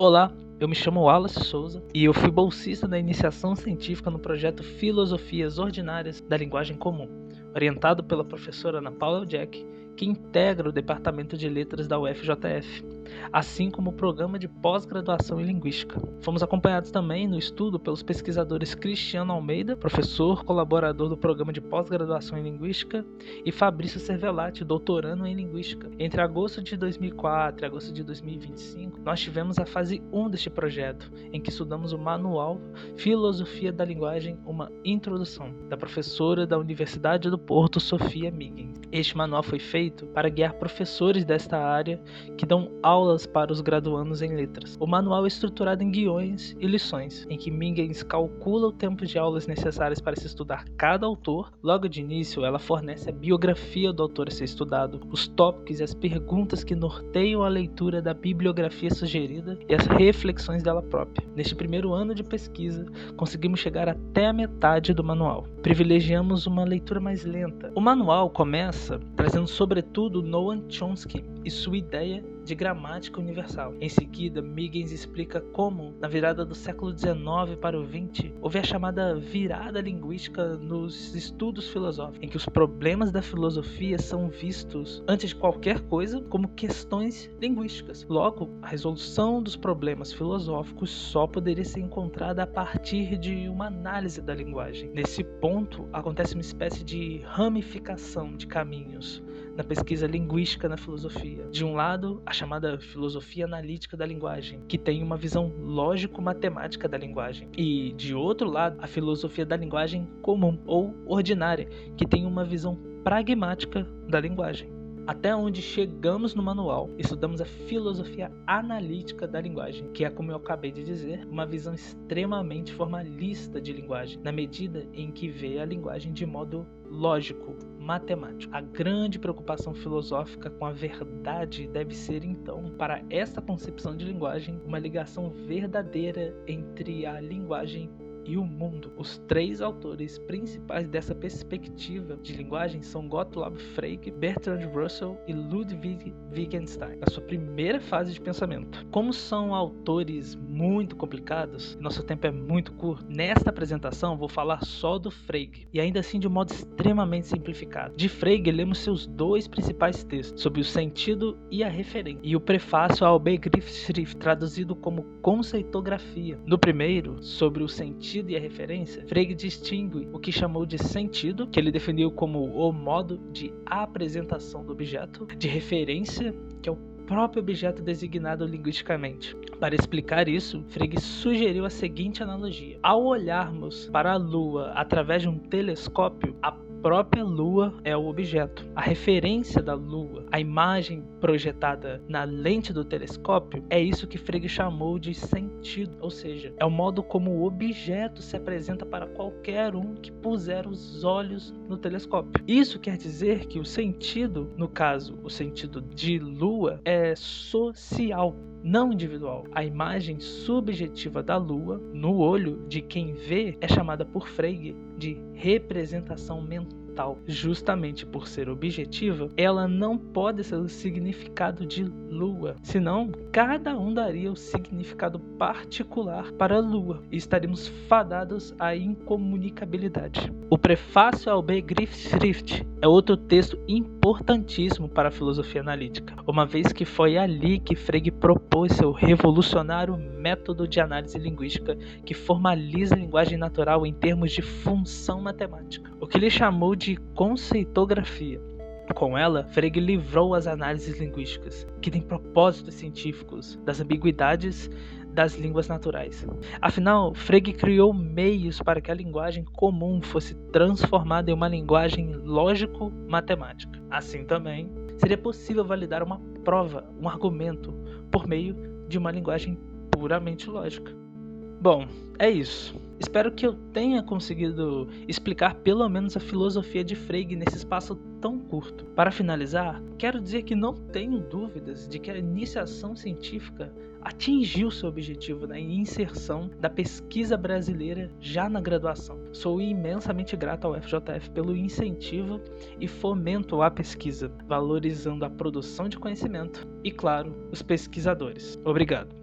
Olá, eu me chamo Wallace Souza e eu fui bolsista da iniciação científica no projeto Filosofias Ordinárias da Linguagem Comum, orientado pela professora Ana Paula Jack, que integra o Departamento de Letras da UFJF, assim como o Programa de Pós-Graduação em Linguística. Fomos acompanhados também no estudo pelos pesquisadores Cristiano Almeida, professor colaborador do Programa de Pós-Graduação em Linguística, e Fabrício Cervelati, doutorando em Linguística. Entre agosto de 2004 e agosto de 2025, nós tivemos a fase 1 deste projeto, em que estudamos o manual Filosofia da Linguagem, uma introdução, da professora da Universidade do Porto, Sofia Miggins. Este manual foi feito para guiar professores desta área que dão aulas para os graduandos em letras. O manual é estruturado em guiões e lições, em que Miggins calcula o tempo de aulas necessárias para se estudar cada autor. Logo de início, ela fornece a biografia do autor a ser estudado, os tópicos e as perguntas que norteiam a leitura da bibliografia sugerida e as reflexões dela própria. Neste primeiro ano de pesquisa, conseguimos chegar até a metade do manual. Privilegiamos uma leitura mais lenta. O manual começa trazendo sobretudo Noam Chomsky e sua ideia de gramática universal. Em seguida, Miggins explica como, na virada do século XIX para o XX, houve a chamada virada linguística nos estudos filosóficos, em que os problemas da filosofia são vistos, antes de qualquer coisa, como questões linguísticas. Logo, a resolução dos problemas filosóficos só poderia ser encontrada a partir de uma análise da linguagem. Nesse ponto, acontece uma espécie de ramificação de caminhos na pesquisa linguística na filosofia. De um lado, a chamada filosofia analítica da linguagem, que tem uma visão lógico-matemática da linguagem. E, de outro lado, a filosofia da linguagem comum, ou ordinária, que tem uma visão pragmática da linguagem. Até onde chegamos no manual, estudamos a filosofia analítica da linguagem, que é, como eu acabei de dizer, uma visão extremamente formalista de linguagem, na medida em que vê a linguagem de modo lógico, matemático. A grande preocupação filosófica com a verdade deve ser, então, para esta concepção de linguagem, uma ligação verdadeira entre a linguagem e o mundo. Os três autores principais dessa perspectiva de linguagem são Gottlob Frege, Bertrand Russell e Ludwig Wittgenstein, na sua primeira fase de pensamento. Como são autores muito complicados, e nosso tempo é muito curto, nesta apresentação vou falar só do Frege, e ainda assim de um modo extremamente simplificado. De Frege, lemos seus dois principais textos, sobre o sentido e a referência, e o prefácio ao Begriffsschrift, traduzido como conceitografia. No primeiro, sobre o sentido e a referência, Frege distingue o que chamou de sentido, que ele definiu como o modo de apresentação do objeto, de referência, que é o próprio objeto designado linguisticamente. Para explicar isso, Frege sugeriu a seguinte analogia: ao olharmos para a Lua através de um telescópio, a própria Lua é o objeto. A referência da Lua, a imagem projetada na lente do telescópio, é isso que Frege chamou de sentido, ou seja, é o modo como o objeto se apresenta para qualquer um que puser os olhos no telescópio. Isso quer dizer que o sentido, no caso, o sentido de Lua, é social, não individual. A imagem subjetiva da Lua, no olho de quem vê, é chamada por Frege de representação mental. Justamente por ser objetiva, ela não pode ser o significado de Lua, senão cada um daria o significado particular para a Lua e estaríamos fadados à incomunicabilidade. O prefácio ao Begriffsschrift é outro texto importantíssimo para a filosofia analítica, uma vez que foi ali que Frege propôs seu revolucionário método de análise linguística que formaliza a linguagem natural em termos de função matemática, o que ele chamou de conceitografia. Com ela, Frege livrou as análises linguísticas, que têm propósitos científicos, das ambiguidades das línguas naturais. Afinal, Frege criou meios para que a linguagem comum fosse transformada em uma linguagem lógico-matemática. Assim também, seria possível validar uma prova, um argumento, por meio de uma linguagem puramente lógica. Bom, é isso. Espero que eu tenha conseguido explicar pelo menos a filosofia de Frege nesse espaço tão curto. Para finalizar, quero dizer que não tenho dúvidas de que a iniciação científica atingiu seu objetivo na inserção da pesquisa brasileira já na graduação. Sou imensamente grato ao FJF pelo incentivo e fomento à pesquisa, valorizando a produção de conhecimento e, claro, os pesquisadores. Obrigado.